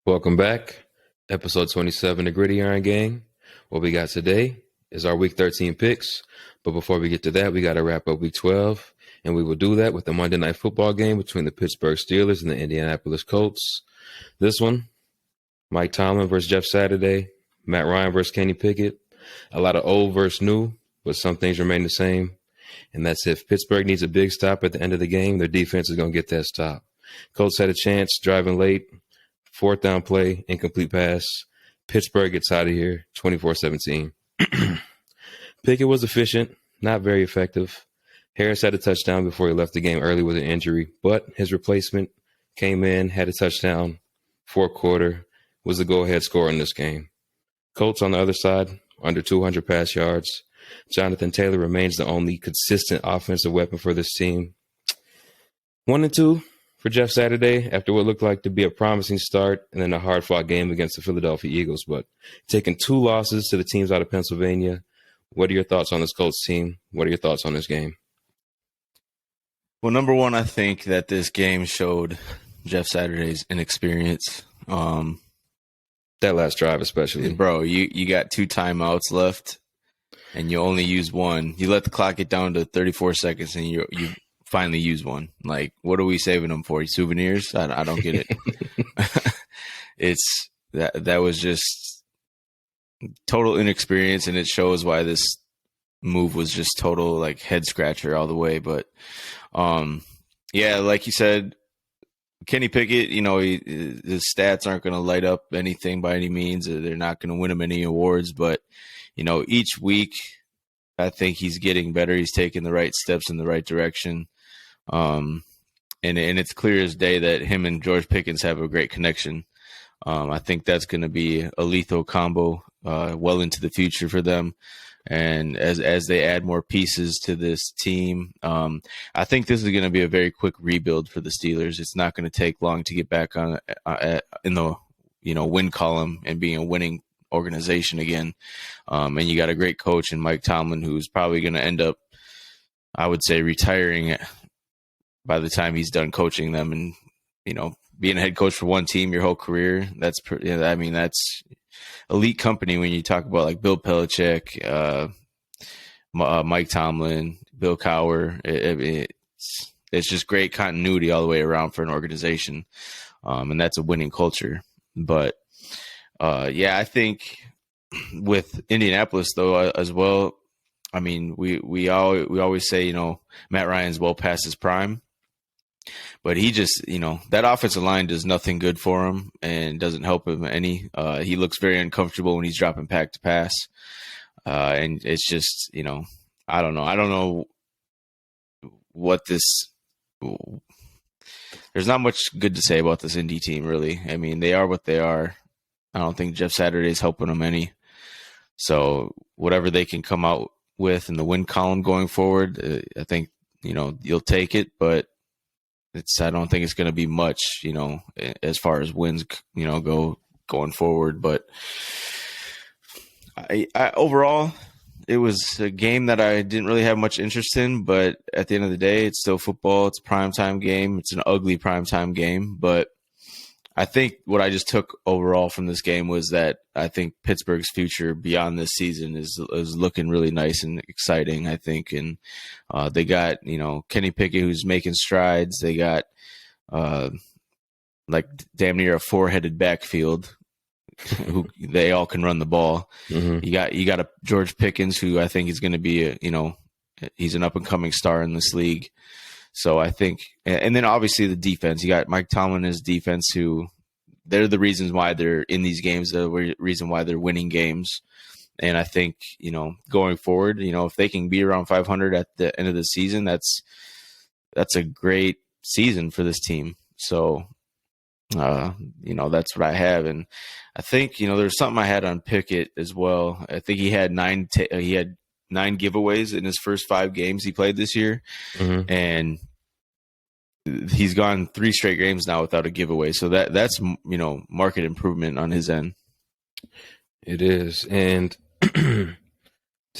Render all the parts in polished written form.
Welcome back. Episode 27 of Griddyiron Gang. What we got today is our Week 13 picks. But before we get to that, we got to wrap up Week 12. And we will do that with the Monday Night Football game between the Pittsburgh Steelers and the Indianapolis Colts. This one, Mike Tomlin versus Jeff Saturday, Matt Ryan versus Kenny Pickett. A lot of old versus new, but some things remain the same. And that's if Pittsburgh needs a big stop at the end of the game, their defense is going to get that stop. Colts had a chance driving late. Fourth down play, incomplete pass. Pittsburgh gets out of here, 24-17. Pickett was efficient, not very effective. Harris had a touchdown before he left the game early with an injury, but his replacement came in, had a touchdown, fourth quarter, was the go-ahead scorer in this game. Colts on the other side, under 200 pass yards. Jonathan Taylor remains the only consistent offensive weapon for this team. 1-2 for Jeff Saturday after what looked like to be a promising start and then a hard-fought game against the Philadelphia Eagles. But taking two losses to the teams out of Pennsylvania, what are your thoughts on this Colts team? What are your thoughts on this game? Well, number one, I think that this game showed Jeff Saturday's inexperience. That last drive especially. Bro, you got 2 timeouts left, and you only use one. You let the clock get down to 34 seconds, and you finally use one. Like, what are we saving them for? Souvenirs? I don't get it. It's that was just total inexperience, and it shows why this move was just total like head scratcher all the way. But yeah, like you said, Kenny Pickett, his stats aren't going to light up anything by any means. They're not going to win him any awards, but each week I think he's getting better. He's taking the right steps in the right direction. And it's clear as day that him and George Pickens have a great connection. I think that's going to be a lethal combo well into the future for them. And as they add more pieces to this team, I think this is going to be a very quick rebuild for the Steelers. It's not going to take long to get back on in the win column and being a winning organization again. And you got a great coach in Mike Tomlin, who's probably going to end up, I would say, retiring by the time he's done coaching them. And being a head coach for one team your whole career, that's elite company when you talk about like Bill Belichick, Mike Tomlin, Bill Cowher. It's just great continuity all the way around for an organization, and that's a winning culture. But yeah, I think with Indianapolis though as well. I mean, we always say Matt Ryan's well past his prime. But he just, that offensive line does nothing good for him and doesn't help him any. He looks very uncomfortable when he's dropping back to pass. And it's just, I don't know. I don't know what there's not much good to say about this Indy team, really. I mean, they are what they are. I don't think Jeff Saturday's helping them any. So whatever they can come out with in the win column going forward, I think, you'll take it, but I don't think it's going to be much, as far as wins, going forward. But I overall, it was a game that I didn't really have much interest in. But at the end of the day, it's still football. It's a primetime game. It's an ugly primetime game. But I think what I just took overall from this game was that I think Pittsburgh's future beyond this season is looking really nice and exciting, I think. And they got, Kenny Pickett, who's making strides. They got like damn near a 4-headed backfield who they all can run the ball. Mm-hmm. You got a George Pickens, who I think is going to be he's an up and coming star in this league. So I think, and then obviously the defense, you got Mike Tomlin and his defense, who they're the reasons why they're in these games, the reason why they're winning games. And I think, going forward, if they can be around 500 at the end of the season, that's a great season for this team. So, that's what I have. And I think, there's something I had on Pickett as well. I think he had 9 giveaways in his first 5 games he played this year. Mm-hmm. And he's gone 3 straight games now without a giveaway. So that's market improvement on his end. It is. And to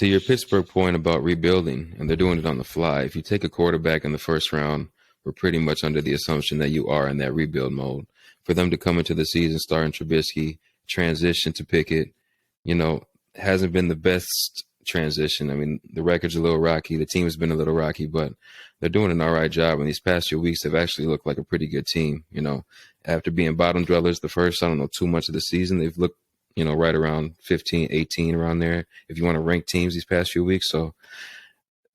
your Pittsburgh point about rebuilding, and they're doing it on the fly, if you take a quarterback in the first round, we're pretty much under the assumption that you are in that rebuild mode. for them to come into the season starting Trubisky, transition to Pickett, hasn't been the best transition. I mean, the record's a little rocky. The team has been a little rocky, but they're doing an all right job. And these past few weeks, they've actually looked like a pretty good team. After being bottom dwellers the first, I don't know, too much of the season, they've looked, right around 15, 18, around there, if you want to rank teams these past few weeks. So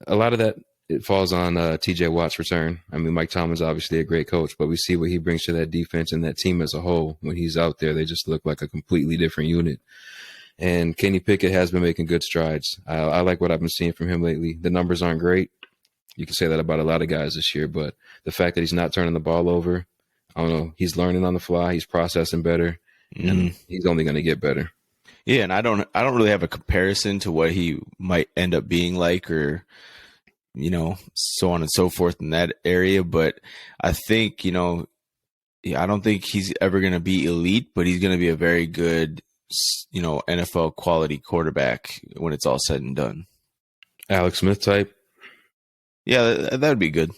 a lot of that, it falls on TJ Watt's return. I mean, Mike Tomlin's obviously a great coach, but we see what he brings to that defense and that team as a whole. When he's out there, they just look like a completely different unit. And Kenny Pickett has been making good strides. I like what I've been seeing from him lately. The numbers aren't great. You can say that about a lot of guys this year, but the fact that he's not turning the ball over, I don't know, he's learning on the fly. He's processing better, and he's only going to get better. Yeah, and I don't really have a comparison to what he might end up being like, or so on and so forth in that area. But I think I don't think he's ever going to be elite, but he's going to be a very good NFL quality quarterback when it's all said and done. Alex Smith type. Yeah, that would be good.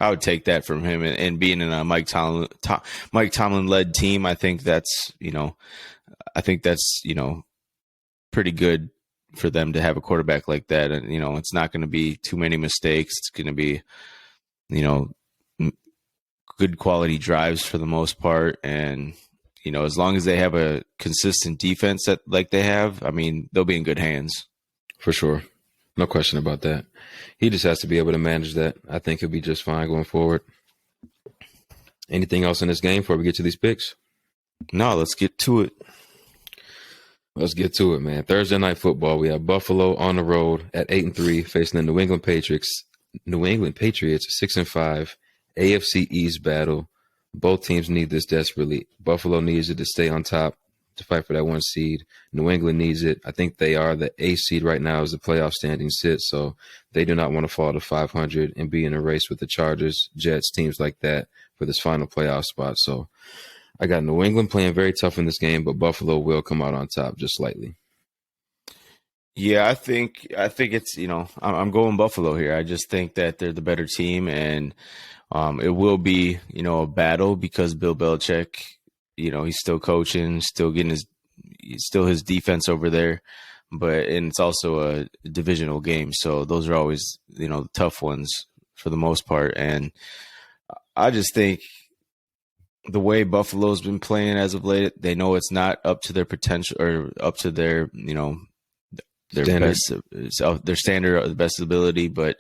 I would take that from him, and being in a Mike Tomlin led team, I think that's pretty good for them to have a quarterback like that. And it's not going to be too many mistakes. It's going to be good quality drives for the most part, and as long as they have a consistent defense that like they have, I mean, they'll be in good hands. For sure. No question about that. He just has to be able to manage that. I think he'll be just fine going forward. Anything else in this game before we get to these picks? No, let's get to it. Let's get to it, man. Thursday night football. We have Buffalo on the road at 8-3 facing the New England Patriots. 6-5, AFC East battle. Both teams need this desperately. Buffalo needs it to stay on top to fight for that 1 seed. New England needs it. I think they are the 8 seed right now as the playoff standing sits, so they do not want to fall to 500 and be in a race with the Chargers, Jets, teams like that for this final playoff spot. So I got New England playing very tough in this game, but Buffalo will come out on top just slightly. Yeah, I think it's, I'm going Buffalo here. I just think that they're the better team, and it will be, a battle because Bill Belichick, he's still coaching, still getting his defense over there, and it's also a divisional game. So those are always, the tough ones for the most part. And I just think the way Buffalo's been playing as of late, they know it's not up to their potential or up to their, their standard. Their standard or the best ability. But,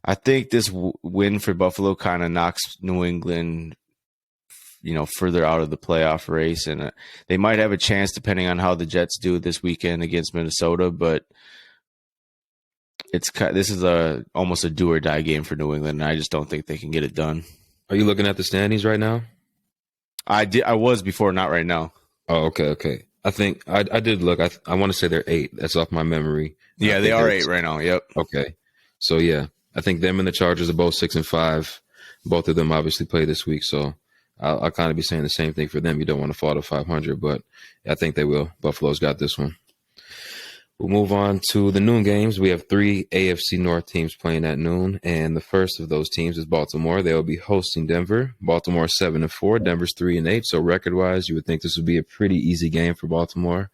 I think this win for Buffalo kind of knocks New England, further out of the playoff race. And they might have a chance depending on how the Jets do this weekend against Minnesota. But this is almost a do or die game for New England, and I just don't think they can get it done. Are you looking at the standings right now? I was before, not right now. Oh, okay. I think I did look. I want to say they're 8. That's off my memory. Yeah, they are 8 right now. Yep. Okay. So yeah, I think them and the Chargers are both 6-5. Both of them obviously play this week, so I'll kind of be saying the same thing for them. You don't want to fall to 500, but I think they will. Buffalo's got this one. We'll move on to the noon games. We have 3 AFC North teams playing at noon, and the first of those teams is Baltimore. They will be hosting Denver. Baltimore 7-4, Denver's 3-8. So record-wise, you would think this would be a pretty easy game for Baltimore.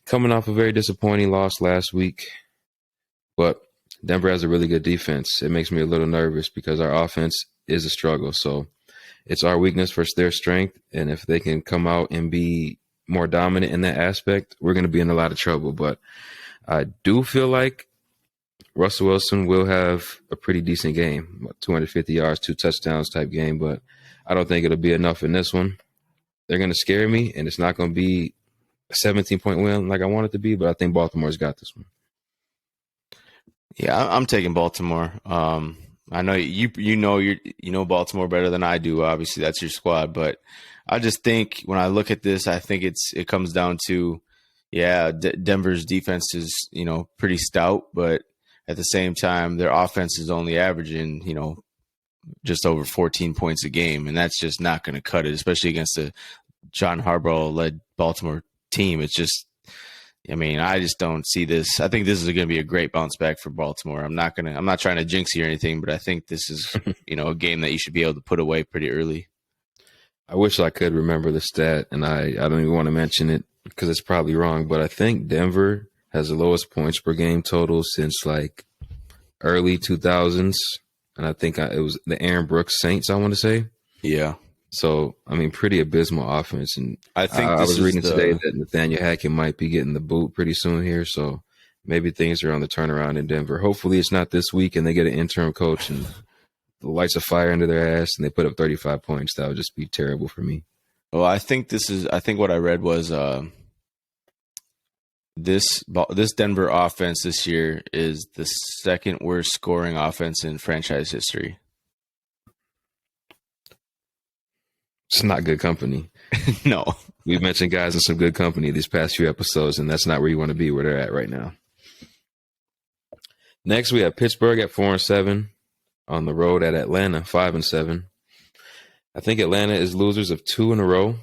Coming off a very disappointing loss last week, but Denver has a really good defense. It makes me a little nervous because our offense is a struggle. So it's our weakness versus their strength, and if they can come out and be more dominant in that aspect, we're going to be in a lot of trouble. But I do feel like Russell Wilson will have a pretty decent game, 250 yards, 2 touchdowns type game, but I don't think it'll be enough in this one. They're going to scare me, and it's not going to be a 17-point win like I want it to be, but I think Baltimore's got this one. Yeah, I'm taking Baltimore. I know you know Baltimore better than I do. Obviously, that's your squad, but I just think when I look at this, I think it comes down to, Denver's defense is, pretty stout, but at the same time, their offense is only averaging, just over 14 points a game. And that's just not going to cut it, especially against a John Harbaugh led Baltimore team. It's just, I mean, I just don't see this. I think this is going to be a great bounce back for Baltimore. I'm not trying to jinx you or anything, but I think this is, a game that you should be able to put away pretty early. I wish I could remember the stat, and I don't even want to mention it because it's probably wrong, but I think Denver has the lowest points per game total since like early 2000s, and I think it was the Aaron Brooks Saints, I want to say. Yeah. So, I mean, pretty abysmal offense. And I think I was reading today that Nathaniel Hackett might be getting the boot pretty soon here. So maybe things are on the turnaround in Denver. Hopefully it's not this week and they get an interim coach and the lights of fire under their ass and they put up 35 points. That would just be terrible for me. Well, I think what I read was this Denver offense this year is the second worst scoring offense in franchise history. It's not good company. No. We've mentioned guys in some good company these past few episodes, and that's not where you want to be, where they're at right now. Next, we have Pittsburgh at 4-7, on the road at Atlanta, 5-7. I think Atlanta is losers of 2 in a row,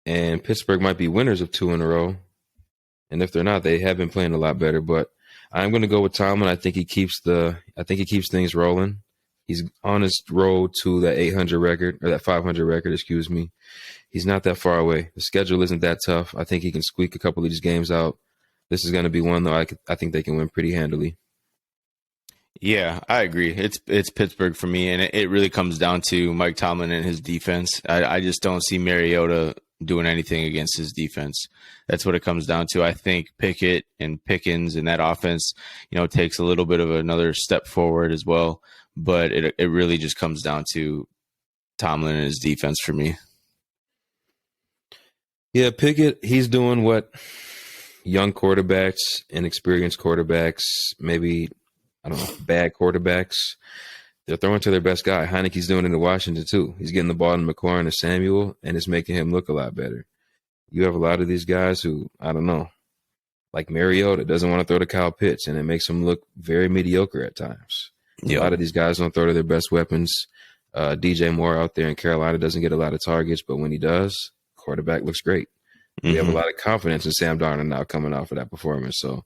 and Pittsburgh might be winners of 2 in a row. And if they're not, they have been playing a lot better. But I'm going to go with Tomlin. I think he keeps things rolling. He's on his road to that 800 record, or that 500 record, excuse me. He's not that far away. The schedule isn't that tough. I think he can squeak a couple of these games out. This is going to be one, though, I think they can win pretty handily. Yeah, I agree. It's Pittsburgh for me, and it really comes down to Mike Tomlin and his defense. I just don't see Mariota doing anything against his defense. That's what it comes down to. I think Pickett and Pickens and that offense, takes a little bit of another step forward as well. But it really just comes down to Tomlin and his defense for me. Yeah, Pickett, he's doing what young quarterbacks, inexperienced quarterbacks, maybe, I don't know, bad quarterbacks, they're throwing to their best guy. Heineke's doing it in Washington, too. He's getting the ball to McLaurin and Samuel, and it's making him look a lot better. You have a lot of these guys who, I don't know, like Mariota doesn't want to throw to Kyle Pitts, and it makes him look very mediocre at times. Yep. A lot of these guys don't throw to their best weapons. DJ Moore out there in Carolina doesn't get a lot of targets, but when he does, quarterback looks great. We have a lot of confidence in Sam Darnold now coming off of that performance. So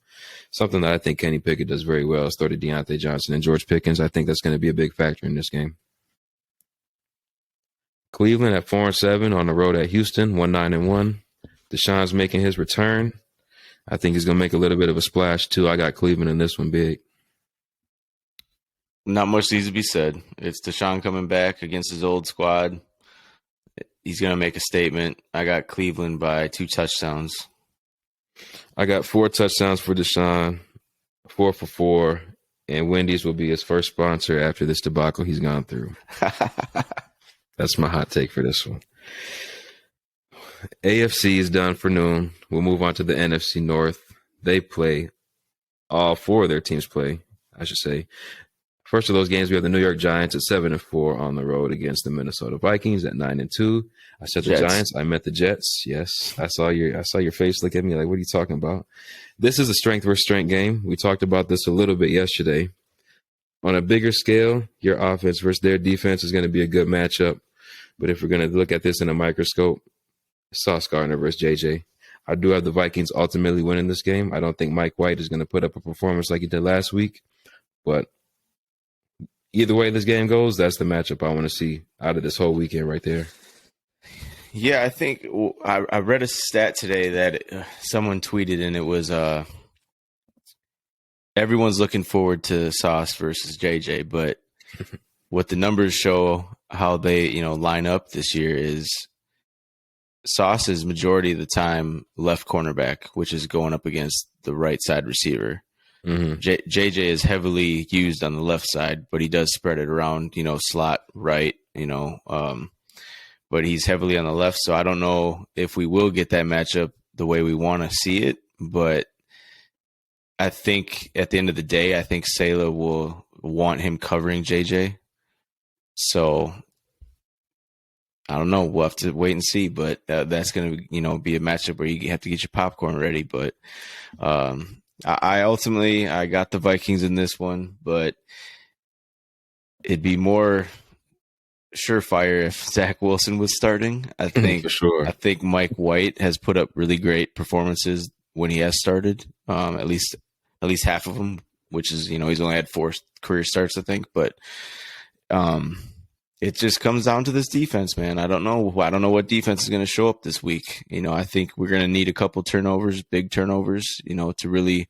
something that I think Kenny Pickett does very well is throw to Deontay Johnson and George Pickens. I think that's going to be a big factor in this game. Cleveland at 4-7 on the road at Houston, 1-9-1. Deshaun's making his return. I think he's going to make a little bit of a splash, too. I got Cleveland in this one big. Not much needs to be said. It's Deshaun coming back against his old squad. He's going to make a statement. I got Cleveland by 2 touchdowns. I got 4 touchdowns for Deshaun, 4 for 4, and Wendy's will be his first sponsor after this debacle he's gone through. That's my hot take for this one. AFC is done for noon. We'll move on to the NFC North. They play. All 4 of their teams play, I should say. First of those games, we have the New York Giants at 7-4 on the road against the Minnesota Vikings at 9-2. I said the Jets. Giants. I meant the Jets. Yes, I saw your face look at me like, what are you talking about? This is a strength versus strength game. We talked about this a little bit yesterday. On a bigger scale, your offense versus their defense is going to be a good matchup. But if we're going to look at this in a microscope, Sauce Gardner versus JJ. I do have the Vikings ultimately winning this game. I don't think Mike White is going to put up a performance like he did last week, but either way this game goes, that's the matchup I want to see out of this whole weekend right there. Yeah, I think I read a stat today that someone tweeted, and it was everyone's looking forward to Sauce versus JJ, but what the numbers show how they line up this year is Sauce is majority of the time left cornerback, which is going up against the right side receiver. Mm-hmm. JJ is heavily used on the left side, but he does spread it around, slot right, but he's heavily on the left. So I don't know if we will get that matchup the way we want to see it, but I think at the end of the day, I think Salah will want him covering JJ. So I don't know. We'll have to wait and see, but that's going to, be a matchup where you have to get your popcorn ready. But I ultimately got the Vikings in this one, but it'd be more surefire if Zach Wilson was starting. I think for sure. I think Mike White has put up really great performances when he has started. At least half of them, which is, he's only had 4 career starts, I think. But it just comes down to this defense, man. I don't know what defense is going to show up this week. I think we're going to need a couple turnovers, big turnovers, to really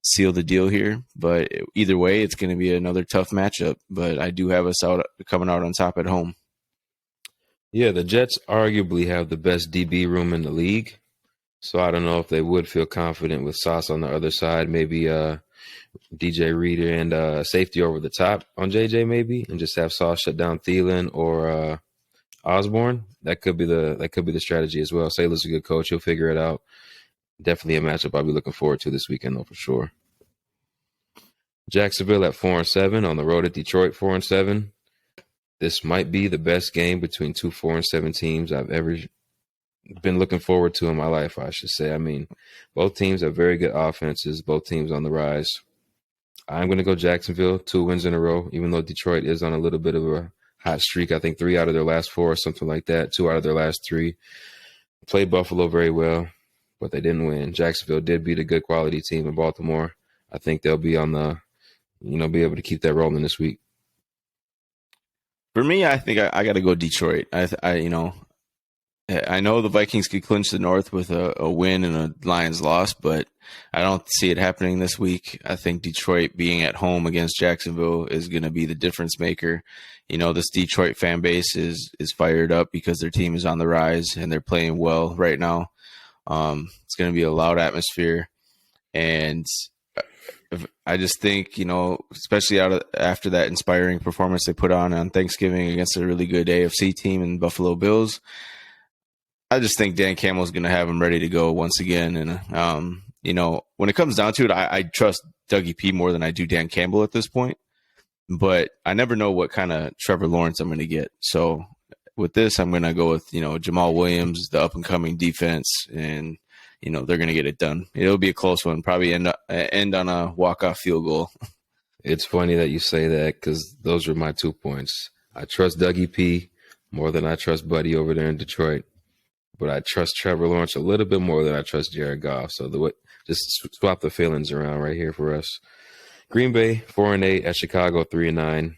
seal the deal here. But either way, it's going to be another tough matchup. But I do have us coming out on top at home. Yeah, the Jets arguably have the best DB room in the league. So I don't know if they would feel confident with Sauce on the other side, maybe DJ Reader and safety over the top on JJ maybe, and just have Sauce shut down Thielen or Osborne. That could be the strategy as well. Saylor's a good coach; he'll figure it out. Definitely a matchup I'll be looking forward to this weekend though for sure. Jacksonville at 4-7 on the road at Detroit 4-7. This might be the best game between 2 4-7 teams I've ever been looking forward to in my life, I should say. I mean, both teams have very good offenses, both teams on the rise. I'm going to go Jacksonville, 2 wins in a row, even though Detroit is on a little bit of a hot streak. I think 3 out of their last 4 or something like that, 2 out of their last 3. Played Buffalo very well, but they didn't win. Jacksonville did beat a good quality team in Baltimore. I think they'll be on the, be able to keep that rolling this week. For me, I think I got to go Detroit. I know the Vikings could clinch the North with a win and a Lions loss, but I don't see it happening this week. I think Detroit being at home against Jacksonville is going to be the difference maker. This Detroit fan base is fired up because their team is on the rise and they're playing well right now. It's going to be a loud atmosphere, and I just think, especially after that inspiring performance they put on Thanksgiving against a really good AFC team in Buffalo Bills, I just think Dan Campbell's going to have him ready to go once again. And, when it comes down to it, I trust Dougie P more than I do Dan Campbell at this point. But I never know what kind of Trevor Lawrence I'm going to get. So with this, I'm going to go with, Jamal Williams, the up-and-coming defense, and, they're going to get it done. It'll be a close one, probably end on a walk-off field goal. It's funny that you say that because those are my 2 points. I trust Dougie P more than I trust Buddy over there in Detroit. But I trust Trevor Lawrence a little bit more than I trust Jared Goff. So just swap the feelings around right here for us. Green Bay 4-8 at Chicago 3-9.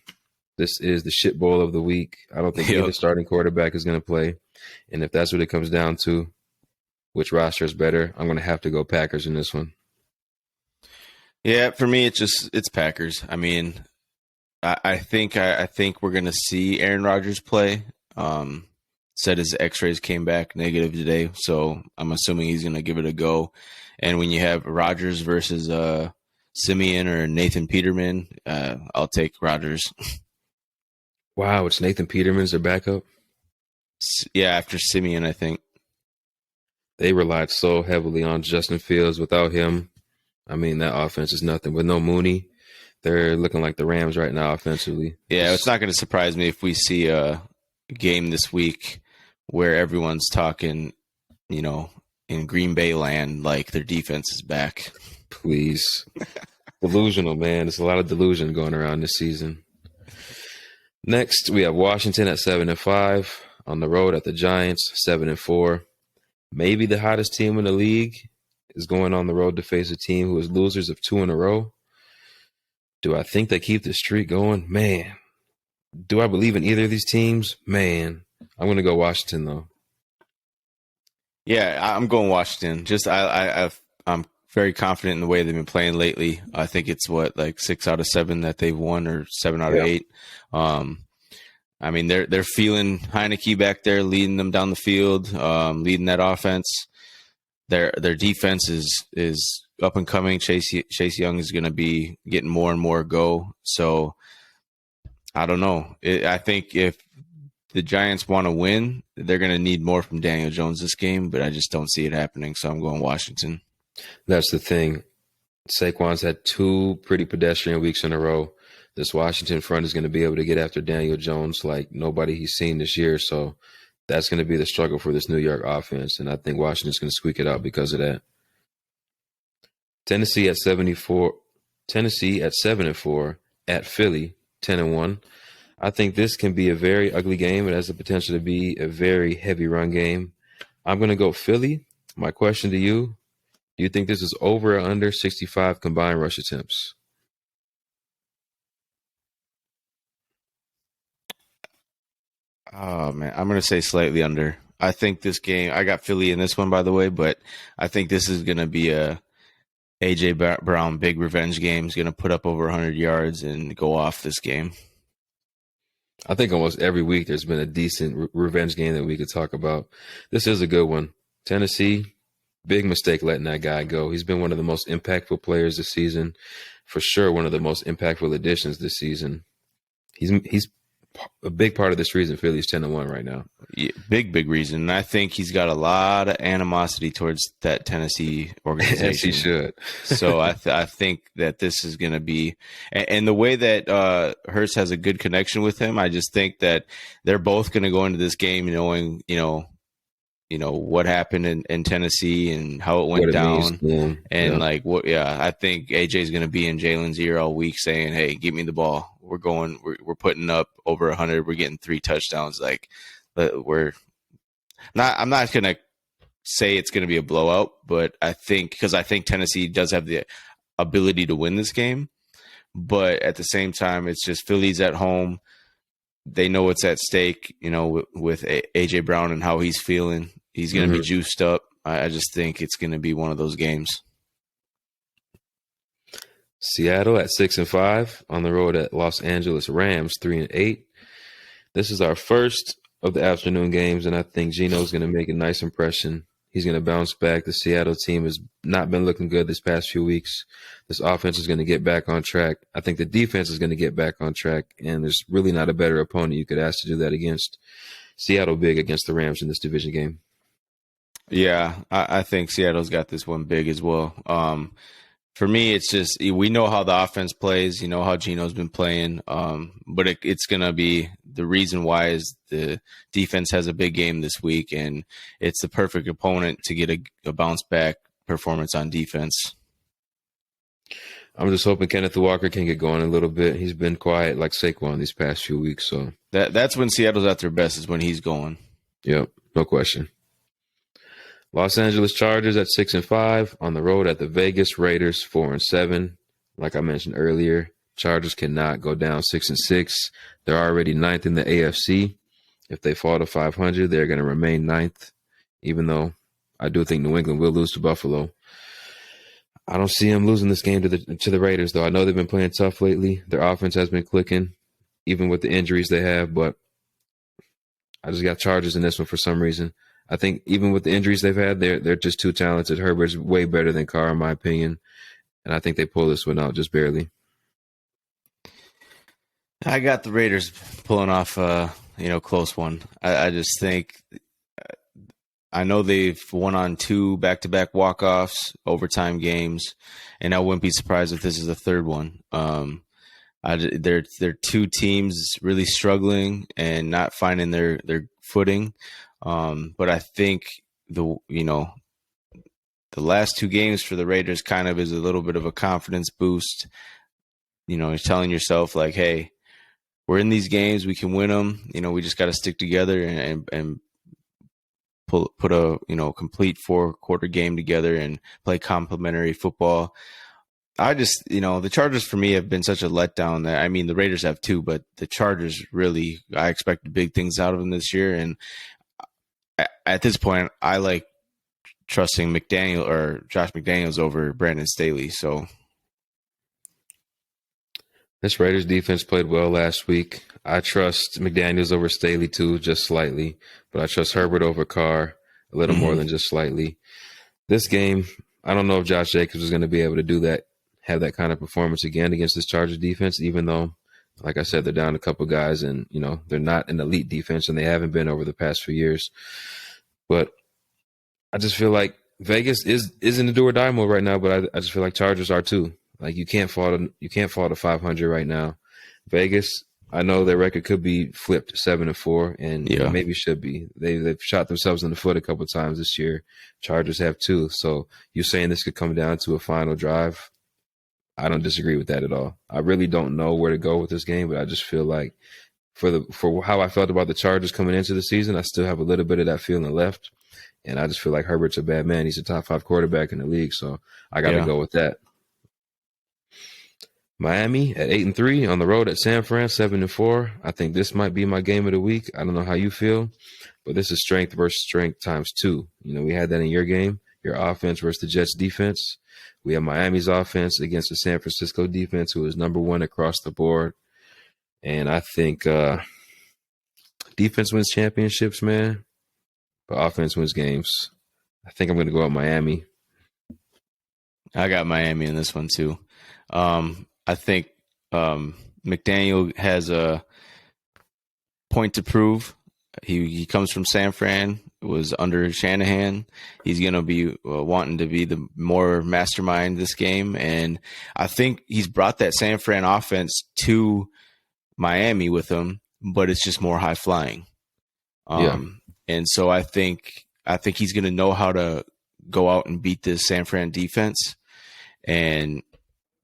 This is the shit bowl of the week. I don't think either starting quarterback is going to play. And if that's what it comes down to, which roster is better, I'm going to have to go Packers in this one. Yeah, for me, it's Packers. I mean, I think we're going to see Aaron Rodgers play. Said his x-rays came back negative today, so I'm assuming he's going to give it a go. And when you have Rodgers versus Simeon or Nathan Peterman, I'll take Rodgers. Wow, it's Nathan Peterman's their backup? Yeah, after Simeon, I think. They relied so heavily on Justin Fields. Without him, I mean, that offense is nothing. With no Mooney, they're looking like the Rams right now offensively. Yeah, it's not going to surprise me if we see a game this week where everyone's talking, in Green Bay land, like their defense is back. Please. Delusional, man. There's a lot of delusion going around this season. Next, we have Washington at 7-5 on the road at the Giants, 7-4. Maybe the hottest team in the league is going on the road to face a team who is losers of 2 in a row. Do I think they keep the streak going? Man. Do I believe in either of these teams? Man. I'm going to go Washington, though. Yeah, I'm going Washington. I'm very confident in the way they've been playing lately. I think it's 6 out of 7 that they've won, or 7 out of 8. I mean, they're feeling Heineke back there, leading them down the field, leading that offense. Their defense is up and coming. Chase Young is going to be getting more and more go. So I don't know. I think if the Giants want to win, they're going to need more from Daniel Jones this game, but I just don't see it happening. So I'm going Washington. That's the thing. Saquon's had 2 pretty pedestrian weeks in a row. This Washington front is going to be able to get after Daniel Jones like nobody he's seen this year. So that's going to be the struggle for this New York offense. And I think Washington's going to squeak it out because of that. Tennessee at 7-4 at Philly, 10-1. I think this can be a very ugly game. It has the potential to be a very heavy run game. I'm going to go Philly. My question to you, Do you think this is over or under 65 combined rush attempts? Oh man, I'm gonna say slightly under. I think this game. I got Philly in this one, by the way, but I think this is gonna be a AJ Brown big revenge game. He's gonna put up over 100 yards and go off this game. I think almost every week there's been a decent revenge game that we could talk about. This is a good one. Tennessee, big mistake letting that guy go. He's been one of the most impactful players this season. For sure, one of the most impactful additions this season. He's a big part of this reason Philly's 10-1 right now. Yeah, big reason. And I think he's got a lot of animosity towards that Tennessee organization. Yes, he should. So I think that this is going to be, and the way that Hurts has a good connection with him, I just think that they're both going to go into this game knowing, what happened in Tennessee and how it went down, and I think AJ's going to be in Jalen's ear all week saying, "Hey, give me the ball. We're putting up over 100. We're getting 3 touchdowns. Like, I'm not going to say it's going to be a blowout, but I think Tennessee does have the ability to win this game, but at the same time, it's just Philly's at home. They know what's at stake, with AJ Brown and how he's feeling. He's going to be juiced up. I just think it's going to be one of those games. Seattle at 6-5 on the road at Los Angeles Rams 3-8. This is our first of the afternoon games, and I think Geno's going to make a nice impression. He's going to bounce back. The Seattle team has not been looking good this past few weeks. This offense is going to get back on track. I think the defense is going to get back on track, and there's really not a better opponent you could ask to do that against. Seattle big against the Rams in this division game. Yeah, I think Seattle's got this one big as well. For me, it's just we know how the offense plays. How Geno's been playing, but it's going to be the reason why is the defense has a big game this week, and it's the perfect opponent to get a bounce back performance on defense. I'm just hoping Kenneth Walker can get going a little bit. He's been quiet like Saquon these past few weeks. So that's when Seattle's at their best, is when he's going. Yep, no question. Los Angeles Chargers at 6-5 on the road at the Vegas Raiders 4-7. Like I mentioned earlier, Chargers cannot go down 6-6. They're already 9th in the AFC. If they fall to 500, they're going to remain 9th, even though I do think New England will lose to Buffalo. I don't see them losing this game to the Raiders, though. I know they've been playing tough lately. Their offense has been clicking, even with the injuries they have, but I just got Chargers in this one for some reason. I think even with the injuries they've had, they're just too talented. Herbert's way better than Carr, in my opinion, and I think they pull this one out just barely. I got the Raiders pulling off a close one. I just think I know they've won on 2 back-to-back walk-offs, overtime games, and I wouldn't be surprised if this is the third one. They're 2 teams really struggling and not finding their footing. But I think the last 2 games for the Raiders kind of is a little bit of a confidence boost. You're telling yourself like, hey, we're in these games, we can win them. We just got to stick together and put a complete 4-quarter game together and play complementary football. I just, the Chargers for me have been such a letdown that, the Raiders have too, but the Chargers really, I expected big things out of them this year. And at this point, I like trusting Josh McDaniels over Brandon Staley. So this Raiders defense played well last week. I trust McDaniels over Staley too, just slightly, but I trust Herbert over Carr a little more than just slightly. This game, I don't know if Josh Jacobs is going to be able to do that, have that kind of performance again against this Chargers defense, even though, like I said, they're down a couple guys and, they're not an elite defense and they haven't been over the past few years. But I just feel like Vegas is in the do or die mode right now, but I just feel like Chargers are too. Like you can't fall to 500 right now. Vegas, I know their record could be flipped 7-4, and maybe should be. They've shot themselves in the foot a couple of times this year. Chargers have too. So you're saying this could come down to a final drive? I don't disagree with that at all. I really don't know where to go with this game, but I just feel like for how I felt about the Chargers coming into the season, I still have a little bit of that feeling left. And I just feel like Herbert's a bad man. He's a top 5 quarterback in the league. So I got to go with that. Miami at 8-3 on the road at San Fran, 7-4. I think this might be my game of the week. I don't know how you feel, but this is strength versus strength times 2. You know, we had that in your game, your offense versus the Jets defense. We have Miami's offense against the San Francisco defense, who is number 1 across the board. And I think defense wins championships, man, but offense wins games. I think I'm going to go with Miami. I got Miami in this one too. I think McDaniel has a point to prove. He comes from San Fran, was under Shanahan. He's going to be wanting to be the more mastermind this game. And I think he's brought that San Fran offense to Miami with him, but it's just more high flying. And so I think he's going to know how to go out and beat this San Fran defense. And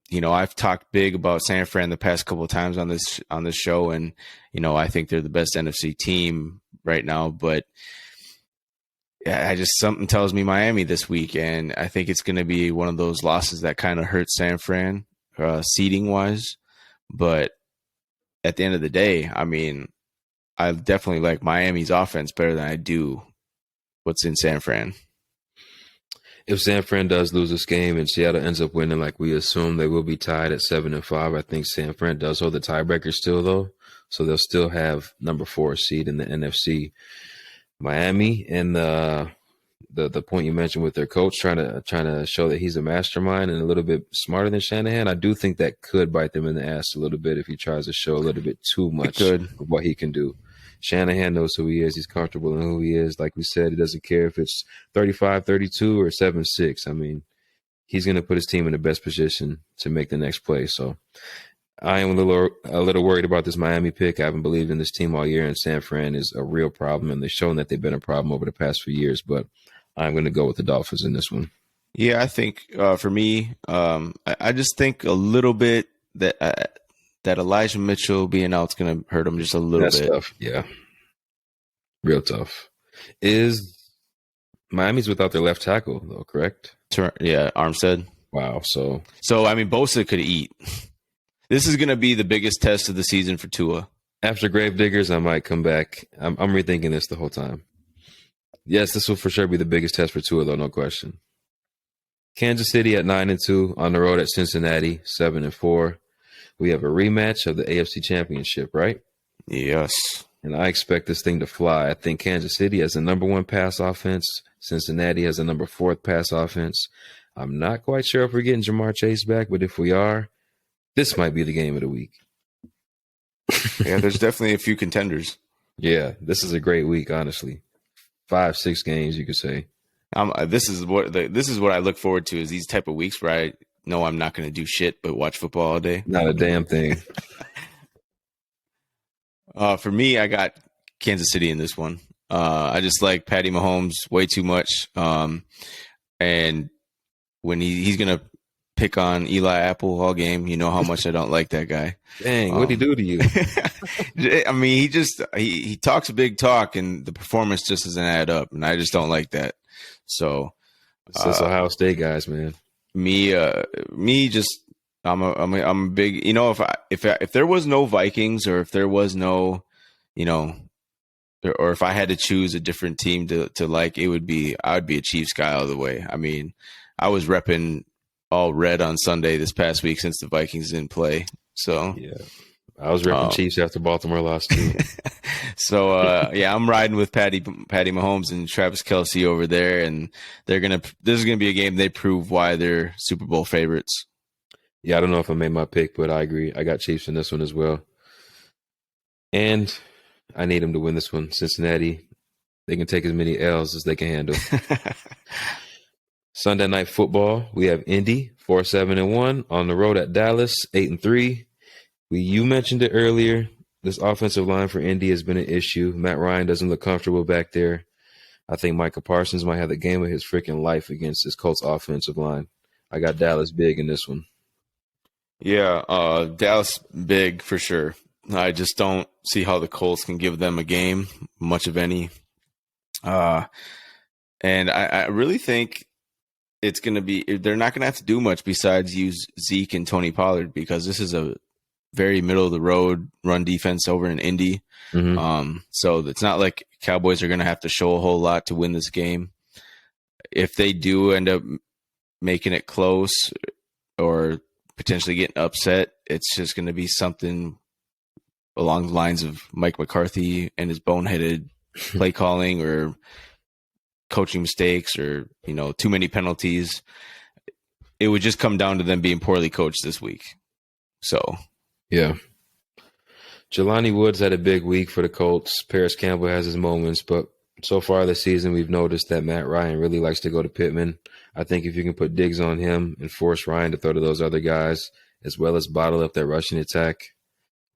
you know, I've talked big about San Fran the past couple of times on this show, and you know, I think they're the best NFC team right now. But I just something tells me Miami this week, and I think it's going to be one of those losses that kind of hurts San Fran seeding wise. But at the end of the day, I mean, I definitely like Miami's offense better than I do what's in San Fran. If San Fran does lose this game and Seattle ends up winning, like we assume, they will be tied at 7-5. I think San Fran does hold the tiebreaker still, though, so they'll still have number 4 seed in the NFC. Miami and the point you mentioned with their coach trying to show that he's a mastermind and a little bit smarter than Shanahan. I do think that could bite them in the ass a little bit if he tries to show a little bit too much of what he can do. Shanahan knows who he is. He's comfortable in who he is. Like we said, he doesn't care if it's 35-32 or 7-6. I mean, he's going to put his team in the best position to make the next play. So I am a little worried about this Miami pick. I haven't believed in this team all year, and San Fran is a real problem, and they've shown that they've been a problem over the past few years. But I'm going to go with the Dolphins in this one. Yeah, I think for me, I just think a little bit that Elijah Mitchell being out is going to hurt him just a little bit. Tough. Yeah. Real tough. Is Miami's without their left tackle, though, correct? Yeah, Armstead. Wow. So I mean, Bosa could eat. This is going to be the biggest test of the season for Tua. After Gravediggers, I might come back. I'm rethinking this the whole time. Yes, this will for sure be the biggest test for Tua, though, no question. Kansas City at 9-2 on the road at Cincinnati, 7-4. We have a rematch of the AFC Championship, right? Yes. And I expect this thing to fly. I think Kansas City has the number 1 pass offense. Cincinnati has the number 4 pass offense. I'm not quite sure if we're getting Jamar Chase back, but if we are, this might be the game of the week. Yeah, there's definitely a few contenders. Yeah, this is a great week, honestly. 5-6 games, you could say. This is what I look forward to, is these type of weeks where I know I'm not going to do shit but watch football all day. Not a damn thing. For me, I got Kansas City in this one. I just like Patty Mahomes way too much. And when he's going to pick on Eli Apple all game, you know how much I don't like that guy. Dang, what'd he do to you? I mean, he talks a big talk and the performance just doesn't add up. And I just don't like that. So it's Ohio State guys, man. I'm a big, you know, if there was no Vikings, or if there was no, you know, or if I had to choose a different team to like, I would be a Chiefs guy all the way. I mean, I was repping all red on Sunday this past week since the Vikings didn't play. So yeah, I was repping Chiefs after Baltimore lost too. So yeah, I'm riding with Patty Mahomes and Travis Kelce over there, and this is gonna be a game they prove why they're Super Bowl favorites. Yeah, I don't know if I made my pick, but I agree. I got Chiefs in this one as well, and I need them to win this one. Cincinnati, they can take as many L's as they can handle. Sunday Night Football, we have Indy 4-7-1 on the road at Dallas 8-3. You mentioned it earlier. This offensive line for Indy has been an issue. Matt Ryan doesn't look comfortable back there. I think Micah Parsons might have the game of his freaking life against this Colts offensive line. I got Dallas big in this one. Yeah, Dallas big for sure. I just don't see how the Colts can give them a game, much of any. And And I really think it's going to be, they're not going to have to do much besides use Zeke and Tony Pollard, because this is a very middle of the road run defense over in Indy. So it's not like Cowboys are going to have to show a whole lot to win this game. If they do end up making it close or potentially getting upset, it's just going to be something along the lines of Mike McCarthy and his boneheaded play calling or coaching mistakes or, too many penalties. It would just come down to them being poorly coached this week. So, yeah. Jelani Woods had a big week for the Colts. Paris Campbell has his moments, but so far this season, we've noticed that Matt Ryan really likes to go to Pittman. I think if you can put Diggs on him and force Ryan to throw to those other guys, as well as bottle up that rushing attack,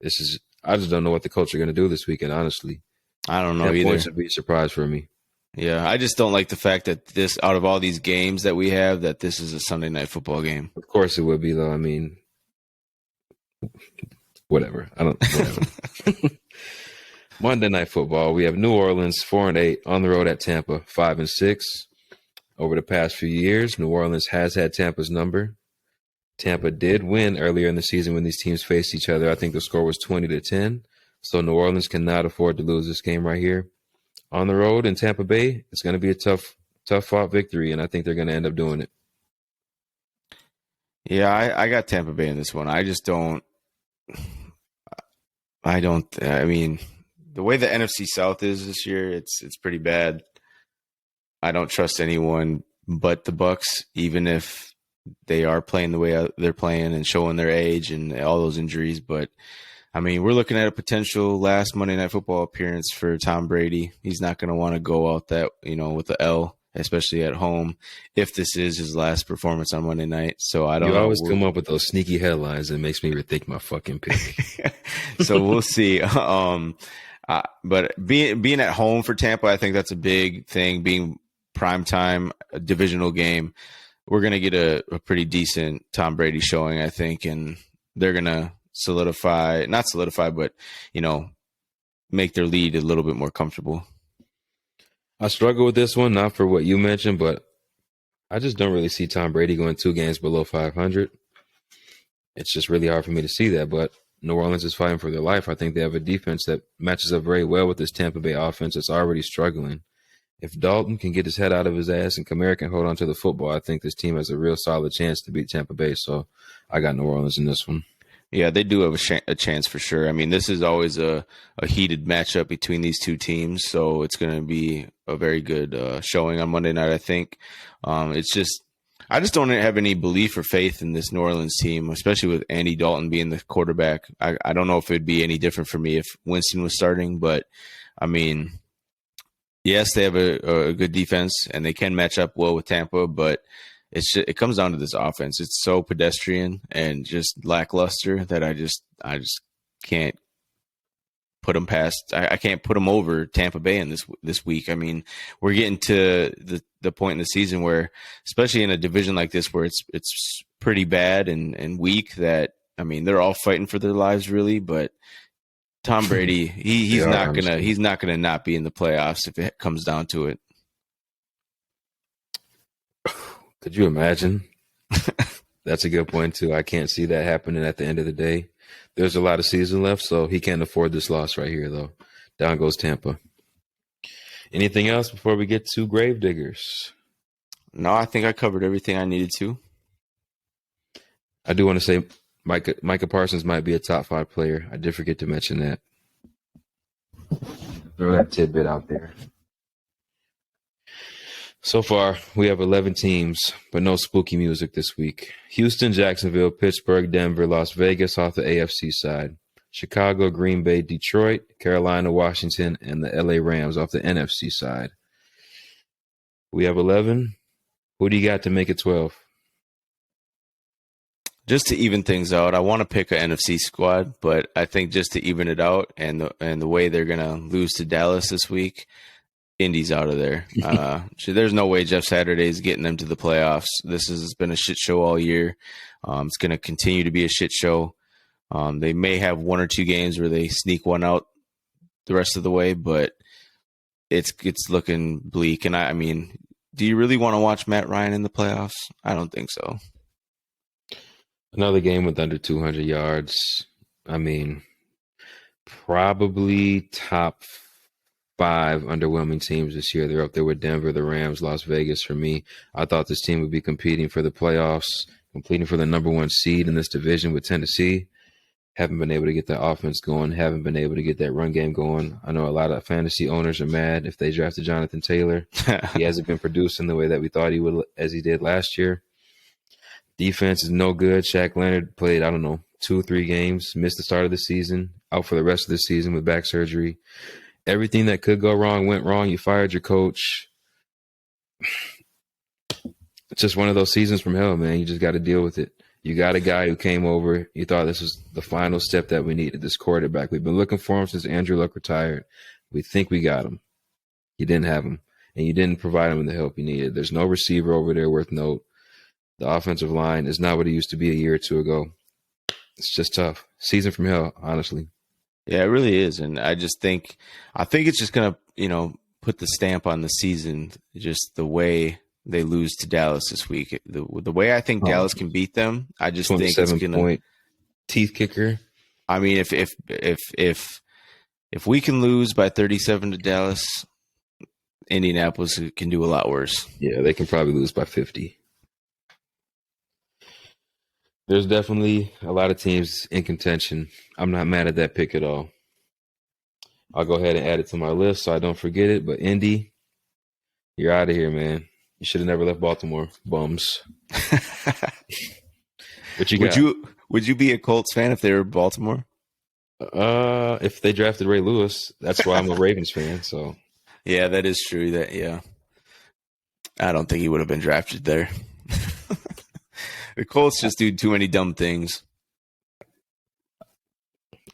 I just don't know what the Colts are going to do this weekend, honestly. I don't know either. Points would be a surprise for me. Yeah, I just don't like the fact that out of all these games that we have, that this is a Sunday Night Football game. Of course it would be, though. I mean, whatever. Monday Night Football. We have New Orleans 4-8 on the road at Tampa 5-6. Over the past few years, New Orleans has had Tampa's number. Tampa did win earlier in the season when these teams faced each other. I think the score was 20-10. So New Orleans cannot afford to lose this game right here. On the road in Tampa Bay, it's going to be a tough fought victory, and I think they're going to end up doing it. Yeah, I got Tampa Bay in this one. I mean, the way the NFC South is this year, it's pretty bad. I don't trust anyone but the Bucs, even if they are playing the way they're playing and showing their age and all those injuries. But I mean, we're looking at a potential last Monday Night Football appearance for Tom Brady. He's not going to want to go out that, with the L, especially at home, if this is his last performance on Monday night. So I don't know. You always come up with those sneaky headlines that makes me rethink my fucking pick. So we'll see. But being at home for Tampa, I think that's a big thing. Being primetime, a divisional game, we're going to get a pretty decent Tom Brady showing, I think, and they're going to not solidify, but, make their lead a little bit more comfortable. I struggle with this one, not for what you mentioned, but I just don't really see Tom Brady going 2 games below 500. It's just really hard for me to see that, but New Orleans is fighting for their life. I think they have a defense that matches up very well with this Tampa Bay offense that's already struggling. If Dalton can get his head out of his ass and Kamara can hold on to the football, I think this team has a real solid chance to beat Tampa Bay. So I got New Orleans in this one. Yeah, they do have a chance for sure. I mean, this is always a heated matchup between these two teams, so it's going to be a very good showing on Monday night, I think. I just don't have any belief or faith in this New Orleans team, especially with Andy Dalton being the quarterback. I don't know if it would be any different for me if Winston was starting, but, I mean, yes, they have a good defense, and they can match up well with Tampa, but it comes down to this offense. It's so pedestrian and just lackluster that I just can't put them past. I can't put them over Tampa Bay in this week. I mean, we're getting to the point in the season where, especially in a division like this, where it's pretty bad and weak, that, I mean, they're all fighting for their lives really, but Tom Brady, he's not gonna not be in the playoffs if it comes down to it. Could you imagine? That's a good point, too. I can't see that happening at the end of the day. There's a lot of season left, so he can't afford this loss right here, though. Down goes Tampa. Anything else before we get to Gravediggers? No, I think I covered everything I needed to. I do want to say Micah Parsons might be a top 5 player. I did forget to mention that. Throw that tidbit out there. So far, we have 11 teams, but no spooky music this week. Houston, Jacksonville, Pittsburgh, Denver, Las Vegas off the AFC side. Chicago, Green Bay, Detroit, Carolina, Washington, and the LA Rams off the NFC side. We have 11. Who do you got to make it 12? Just to even things out, I want to pick an NFC squad, but I think just to even it out and the way they're going to lose to Dallas this week, Indy's out of there. There's no way Jeff Saturday's getting them to the playoffs. This has been a shit show all year. It's going to continue to be a shit show. They may have 1 or 2 games where they sneak one out the rest of the way, but it's looking bleak. And I mean, Do you really want to watch Matt Ryan in the playoffs? I don't think so. Another game with under 200 yards. I mean, probably top 5 underwhelming teams this year. They're up there with Denver, the Rams, Las Vegas for me. I thought this team would be competing for the playoffs, competing for the number 1 seed in this division with Tennessee. Haven't been able to get that offense going. Haven't been able to get that run game going. I know a lot of fantasy owners are mad if they drafted Jonathan Taylor. He hasn't been producing the way that we thought he would, as he did last year. Defense is no good. Shaq Leonard played, 2 or 3 games, missed the start of the season, out for the rest of the season with back surgery. Everything that could go wrong went wrong. You fired your coach. It's just one of those seasons from hell, man. You just got to deal with it. You got a guy who came over. You thought this was the final step that we needed, this quarterback. We've been looking for him since Andrew Luck retired. We think we got him. You didn't have him, and you didn't provide him with the help he needed. There's no receiver over there worth note. The offensive line is not what it used to be a year or two ago. It's just tough. Season from hell, honestly. Yeah, it really is. And I think it's just going to, put the stamp on the season, just the way they lose to Dallas this week. The way I think Dallas can beat them, I just think it's going to point teeth kicker. I mean, if we can lose by 37 to Dallas, Indianapolis can do a lot worse. Yeah, they can probably lose by 50. There's definitely a lot of teams in contention. I'm not mad at that pick at all. I'll go ahead and add it to my list so I don't forget it. But Indy, you're out of here, man. You should have never left Baltimore. Bums. What you got? Would you be a Colts fan if they were Baltimore? If they drafted Ray Lewis, that's why I'm a Ravens fan. So yeah, that is true. I don't think he would have been drafted there. The Colts just do too many dumb things.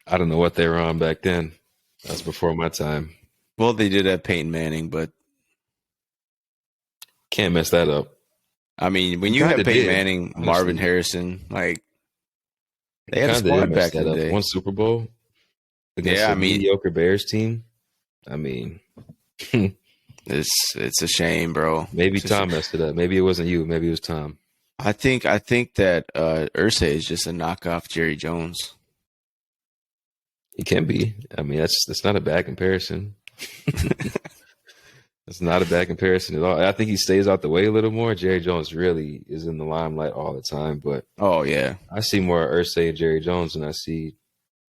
I don't know what they were on back then. That's before my time. Well, they did have Peyton Manning, but can't mess that up. I mean, when you have Peyton Manning, honestly. Marvin Harrison, like they had a squad back in the day. One Super Bowl against a mediocre Bears team. I mean, it's a shame, bro. Maybe Tom messed it up. Maybe it wasn't you. Maybe it was Tom. I think that Irsay is just a knockoff Jerry Jones. He can be. I mean, that's not a bad comparison. It's not a bad comparison at all. I think he stays out the way a little more. Jerry Jones really is in the limelight all the time. But oh yeah, I see more Irsay and Jerry Jones than I see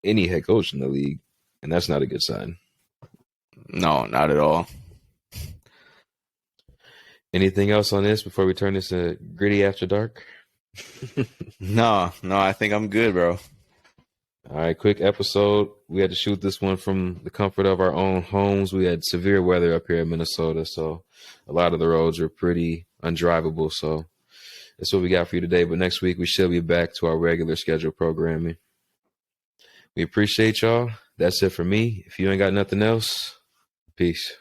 any head coach in the league, and that's not a good sign. No, not at all. Anything else on this before we turn this to Gritty After Dark? No, I think I'm good, bro. All right, quick episode. We had to shoot this one from the comfort of our own homes. We had severe weather up here in Minnesota, so a lot of the roads are pretty undrivable. So that's what we got for you today. But next week, we should be back to our regular scheduled programming. We appreciate y'all. That's it for me. If you ain't got nothing else, peace.